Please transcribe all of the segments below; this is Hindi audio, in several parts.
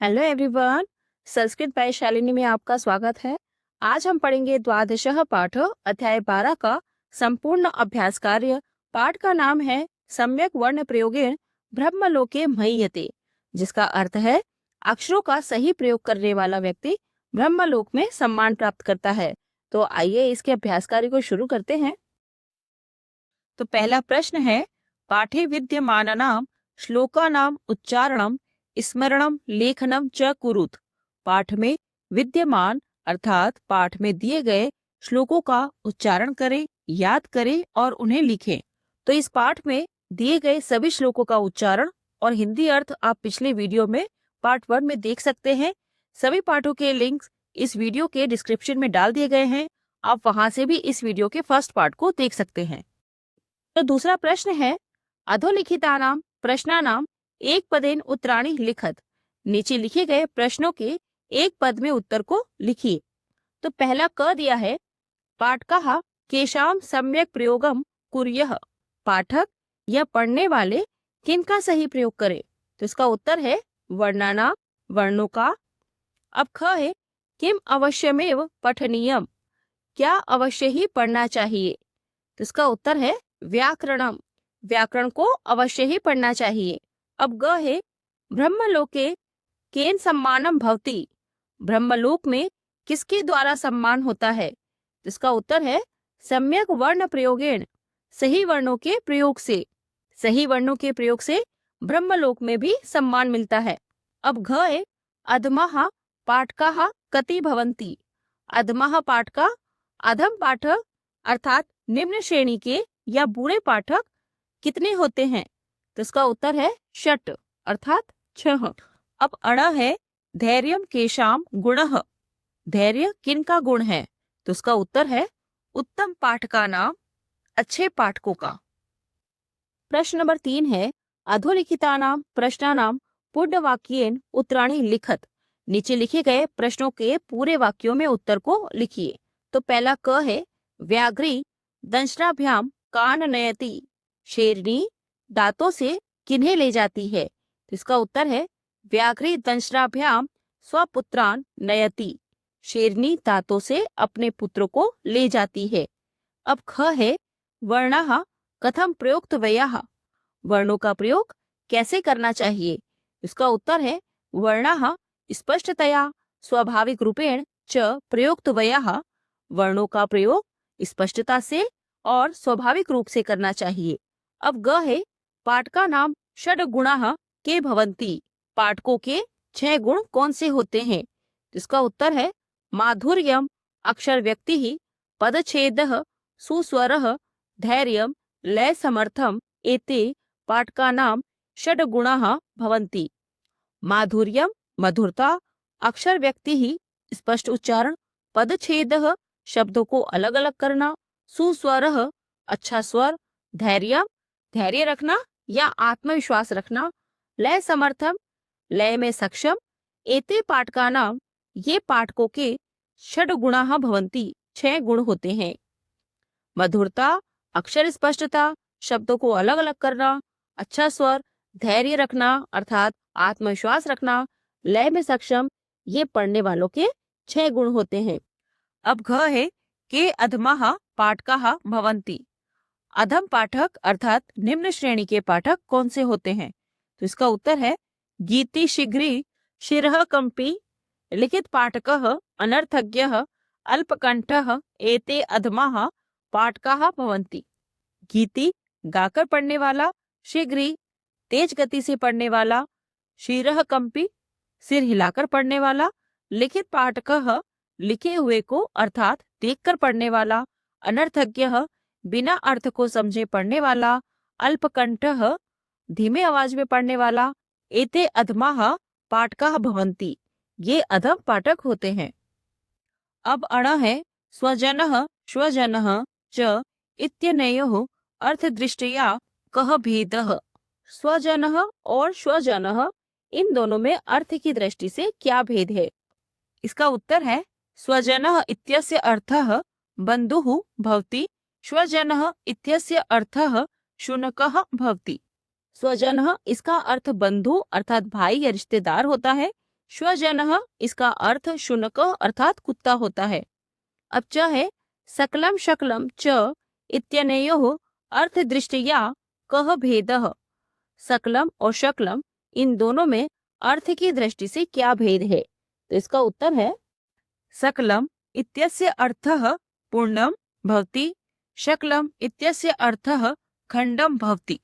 Hello everyone, Sanskrit by Shalini में आपका स्वागत है। आज हम पढ़ेंगे द्वादशः पाठ अध्याय 12 का संपूर्ण अभ्यास कार्य। पाठ का नाम है सम्यक वर्ण प्रयोगेण ब्रह्मलोके महीयते, जिसका अर्थ है अक्षरों का सही प्रयोग करने वाला व्यक्ति ब्रह्मलोक में सम्मान प्राप्त करता है। तो आइए इसके अभ्यास कार्य को शुरू करते हैं। तो पहला प्रश्न है, पाठे विद्यमानानां श्लोकानां उच्चारणम स्मरणम लेखनम च कुरुत। पाठ में विद्यमान अर्थात पाठ में दिए गए श्लोकों का उच्चारण करें, याद करें और उन्हें लिखें। तो इस पाठ में दिए गए सभी श्लोकों का उच्चारण और हिंदी अर्थ आप पिछले वीडियो में पार्ट 1 में देख सकते हैं। सभी पाठों के लिंक्स इस वीडियो के डिस्क्रिप्शन में डाल दिए गए हैं। आप वहां से भी इस वीडियो के फर्स्ट पार्ट को देख सकते हैं। तो दूसरा प्रश्न है, अधोलिखितानां प्रश्नानां एक पदेन उत्तराणि लिखत। नीचे लिखे गए प्रश्नों के एक पद में उत्तर को लिखिए। तो पहला क दिया है, पाठकः केशाम सम्यक प्रयोगम कुर्यः। पाठक या पढ़ने वाले किनका सही प्रयोग करें। तो इसका उत्तर है वर्णाना, वर्णों का। अब ख है, किम अवश्यमेव पठनीयम। क्या अवश्य ही पढ़ना चाहिए। तो इसका उत्तर है व्याकरणम, व्याकरण को अवश्य ही पढ़ना चाहिए। अब ग है, ब्रह्मलोके केन सम्मानम भवति। ब्रह्मलोक में किसके द्वारा सम्मान होता है। इसका उत्तर है सम्यक वर्ण प्रयोगेण, सही वर्णों के प्रयोग से। सही वर्णों के प्रयोग से ब्रह्मलोक में भी सम्मान मिलता है। अब घ है, अधमः पाठकाः कति भवन्ति। अधमः पाठका, अधम पाठक अर्थात निम्न श्रेणी के या बुरे पाठक कितने होते हैं। तो इसका उत्तर है षट अर्थात 6। अब अण है, धैर्यम केशाम गुणः। धैर्य किनका गुण है। तो इसका उत्तर है उत्तम पाठका नाम, अच्छे पाठकों का। प्रश्न नंबर 3 है, अधोलिखितानां प्रश्नानां पूर्णवाक्येन उत्तराणि लिखत। नीचे लिखे गए प्रश्नों के पूरे वाक्यों में उत्तर को लिखिए। तो पहला क है, व्याघ्री दंशनाभ्याम कान नयति। शेरनी दांतों से किन्हें ले जाती है। तो इसका उत्तर है व्याघ्री दंशनाभ्याम स्वपुत्रान नयति। शेरनी दांतों से अपने पुत्र को ले जाती है। अब ख है, वर्णः कथम प्रयोक्त व्ययः। वर्णों का प्रयोग कैसे करना चाहिए। इसका उत्तर है वर्णः स्पष्टतया स्वाभाविक रूपेण च प्रयोक्त व्ययः। वर्णों का प्रयोग स्पष्टता से और स्वाभाविक रूप से करना चाहिए। अब ग है, पाठका नाम षड गुणाः के भवन्ति। पाठकों के 6 गुण कौन से होते हैं। इसका उत्तर है माधुर्यम अक्षर व्यक्ति ही, पदच्छेदः सुस्वरः, धैर्यम लय समर्थम एते पाठका नाम षड गुणाः भवन्ति। माधुर्यम मधुरता, अक्षर व्यक्ति ही स्पष्ट उच्चारण, पदच्छेदः शब्दों को अलग अलग करना, सुस्वरः अच्छा स्वर, धैर्य धैर्य रखना या आत्मविश्वास रखना, लय समर्थम लय में सक्षम, एते पाठका नाम ये पाठकों के षड गुणाः भवन्ति 6 गुण होते हैं। मधुरता अक्षर स्पष्टता, शब्दों को अलग अलग करना, अच्छा स्वर, धैर्य रखना अर्थात आत्मविश्वास रखना, लय में सक्षम, ये पढ़ने वालों के 6 गुण होते हैं। अब घ है, के अधमः पाठकाः भवन्ति। अधम पाठक अर्थात निम्न श्रेणी के पाठक कौन से होते हैं। तो इसका उत्तर है गीति शीघ्री शिरः कंपी, लिखित पाठकः अनर्थज्ञः अल्पकंठः एते अधमः पाठकाः भवन्ति। गीति गाकर पढ़ने वाला, शीघ्री तेज गति से पढ़ने वाला, शिरः कंपी सिर हिलाकर पढ़ने वाला, लिखित पाठकः लिखे हुए को अर्थात देखकर पढ़ने वाला, अनर्थज्ञः बिना अर्थ को समझे पढ़ने वाला, अल्पकंठः धीमे आवाज में पढ़ने वाला, एते अधमाः पाठकाः भवन्ति ये अधम पाठक होते हैं। अब अण है, स्वजनः स्वजनः च इत्यनयोः अर्थदृष्ट्या कः भेदः। स्वजनः और स्वजनः इन दोनों में अर्थ की दृष्टि से क्या भेद है। इसका उत्तर है स्वजनः इत्यस्य अर्थः बन्धुः भवति, स्वजनः इत्यस्य अर्थः शुनकः भवति। स्वजनः इसका अर्थ बंधु अर्थात भाई या रिश्तेदार होता है। श्वजनः इसका अर्थ शुनक अर्थात कुत्ता होता है। अब च है सकलम शकलम च इत्यनयोः अर्थ दृष्टिया कह भेदः। सकलम और शकलम इन दोनों में अर्थ की दृष्टि से क्या भेद है? तो इसका उत्तर है सकलम इत्यस्य अर्थः पूर्णम भवति, शकलम इत्यस्य अर्थः खंडम भवति।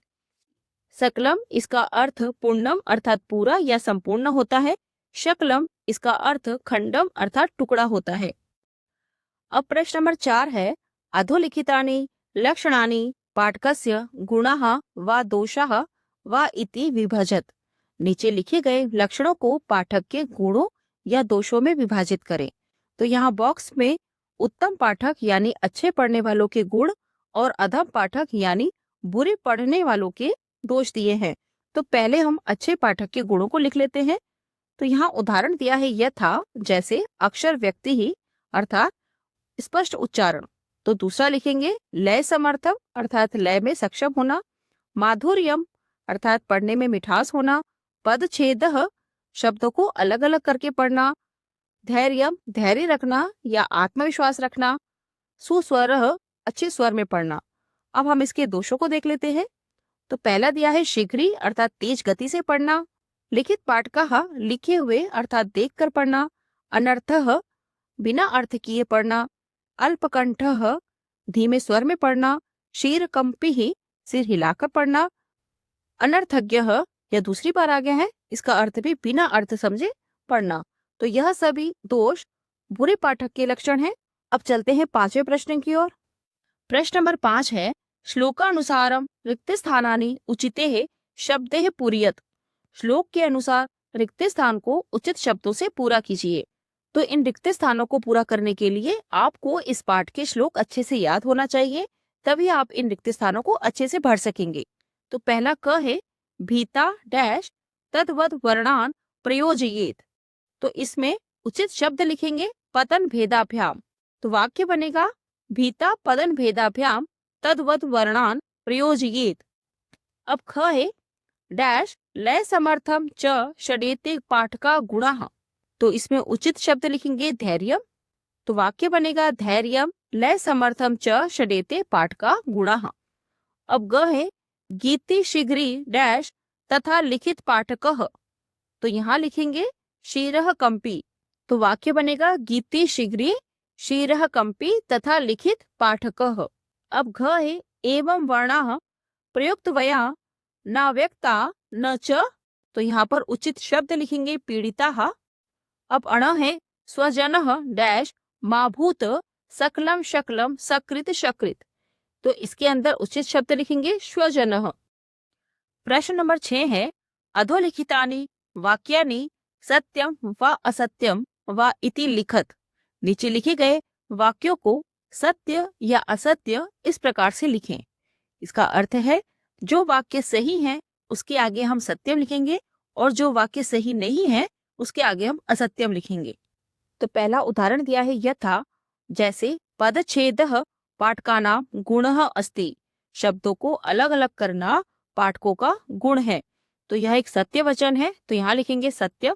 सकलम इसका अर्थ पूर्णम अर्थात पूरा या संपूर्ण होता है। शकलम इसका अर्थ खंडम अर्थात टुकड़ा होता है। अब प्रश्न नंबर 4 है अधोलिखितानि लक्षणानि पाठकस्य गुणाः व दोषाः व इति विभजत। नीचे लिखे गए लक्षणों को पाठक के गुणों या दोषों में विभाजित करें। तो यहाँ बॉक्स में उत्तम पाठक यानी अच्छे पढ़ने वालों के गुण और अधम पाठक यानी बुरे पढ़ने वालों के दोष दिए हैं। तो पहले हम अच्छे पाठक के गुणों को लिख लेते हैं। तो यहाँ उदाहरण दिया है यथा, जैसे अक्षर व्यक्ति ही अर्थात स्पष्ट उच्चारण। तो दूसरा लिखेंगे लय समर्थम अर्थात लय में सक्षम होना, माधुर्यम अर्थात पढ़ने में मिठास होना, पदछेदः शब्दों को अलग अलग करके पढ़ना, धैर्यम धैर्य रखना या आत्मविश्वास रखना, सुस्वरः अच्छे स्वर में पढ़ना। अब हम इसके दोषों को देख लेते हैं। तो पहला दिया है शीघ्री अर्थात तेज गति से पढ़ना, लिखित पाठ का लिखे हुए अर्थात देखकर पढ़ना, अनर्थः बिना अर्थ किए पढ़ना, अल्पकंठः धीमे स्वर में पढ़ना, शीरकंपी ही सिर हिलाकर पढ़ना, अनर्थज्ञः यह दूसरी बार आ गया है, इसका अर्थ भी बिना अर्थ समझे पढ़ना। तो यह सभी दोष बुरे पाठक के लक्षण हैं। अब चलते हैं 5वें प्रश्न की ओर। प्रश्न नंबर 5 है श्लोकानुसारम रिक्त स्थानानि उचिते शब्देः पूरयत। श्लोक के अनुसार रिक्त स्थान को उचित शब्दों से पूरा कीजिए। तो इन रिक्त स्थानों को पूरा करने के लिए आपको इस पाठ के श्लोक अच्छे से याद होना चाहिए, तभी आप इन रिक्त स्थानों को अच्छे से भर सकेंगे। तो पहला क है भीता डैश तद्वद वर्णान प्रयोजयेत। तो इसमें उचित शब्द लिखेंगे पतन भेदाभ्याम। तो वाक्य बनेगा भीता पदन भेदाभ्याम तद्वद वर्णान प्रयोजयेत। अब ख है डैश लय समर्थम च षडेते पाठका गुणाः। तो इसमें उचित शब्द लिखेंगे धैर्यम। तो वाक्य बनेगा धैर्यम लय समर्थम च षडेते पाठका गुणाः। अब ग है गीति शीघ्री डैश तथा लिखित पाठकः। तो यहाँ लिखेंगे शीरः कंपी। तो वाक्य बनेगा गीति शीघ्री शीरः कंपी तथा लिखित पाठकः। अब घ है एवं वर्णाः प्रयुक्त वया न व्यक्ता न च। तो यहाँ पर उचित शब्द लिखेंगे पीड़िताः। अब अण है स्वजनः डैश माभूत सकलम शकलम सकृत शकृत। तो इसके अंदर उचित शब्द लिखेंगे स्वजनः। प्रश्न नंबर 6 है अधोलिखितानि वाक्यानि सत्यम व असत्यम व इति लिखत। नीचे लिखे गए वाक्यों को सत्य या असत्य इस प्रकार से लिखें। इसका अर्थ है जो वाक्य सही है उसके आगे हम सत्यम लिखेंगे और जो वाक्य सही नहीं है उसके आगे हम असत्यम लिखेंगे। तो पहला उदाहरण दिया है यथा, जैसे पदच्छेदः पाठकानां गुणः अस्ति। शब्दों को अलग अलग करना पाठकों का गुण है। तो यह एक सत्य वचन है, तो यहाँ लिखेंगे सत्य।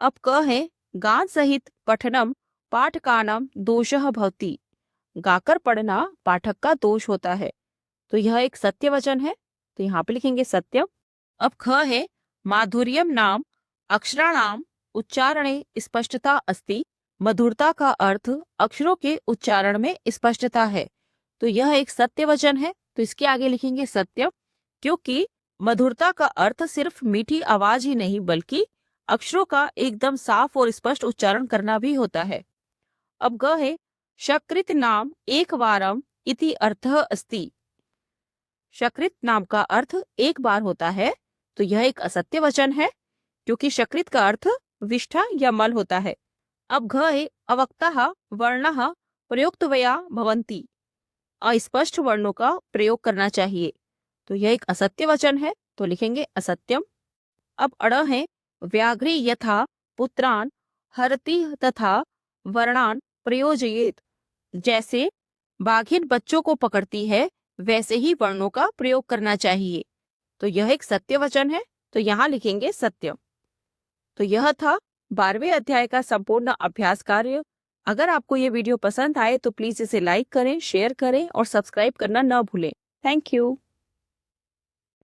अब क है गान सहित पठनम पाठकानां दोषः भवति। गाकर पढ़ना पाठक का दोष होता है। तो यह एक सत्य वचन है, तो यहाँ पे लिखेंगे सत्यम। अब ख है माधुर्यम नाम अक्षराणाम उच्चारणे स्पष्टता अस्ति। मधुरता का अर्थ अक्षरों के उच्चारण में स्पष्टता है। तो यह एक सत्य वचन है, तो इसके आगे लिखेंगे सत्यम, क्योंकि मधुरता का अर्थ सिर्फ मीठी आवाज ही नहीं बल्कि अक्षरों का एकदम साफ और स्पष्ट उच्चारण करना भी होता है। अब ग है शकृत नाम एक वारम इति अर्थः अस्ति। शकृत नाम का अर्थ एक बार होता है, तो यह एक असत्य वचन है, क्योंकि शकृत का अर्थ विष्ठा या मल होता है। अब घ है अवक्ताः वर्णाः प्रयुक्तवया भवन्ति। अस्पष्ट वर्णों का प्रयोग करना चाहिए, तो यह एक असत्य वचन है, तो लिखेंगे असत्यम। अब अड़ है व्याघ्री यथा पुत्रान हरति तथा वर्णान प्रयोजयेत। जैसे बाघिन बच्चों को पकड़ती है वैसे ही वर्णों का प्रयोग करना चाहिए, तो यह एक सत्य वचन है, तो यहाँ लिखेंगे सत्यम। तो यह था 12वें अध्याय का संपूर्ण अभ्यास कार्य। अगर आपको ये वीडियो पसंद आए तो प्लीज इसे लाइक करें, शेयर करें और सब्सक्राइब करना न भूलें। Thank you.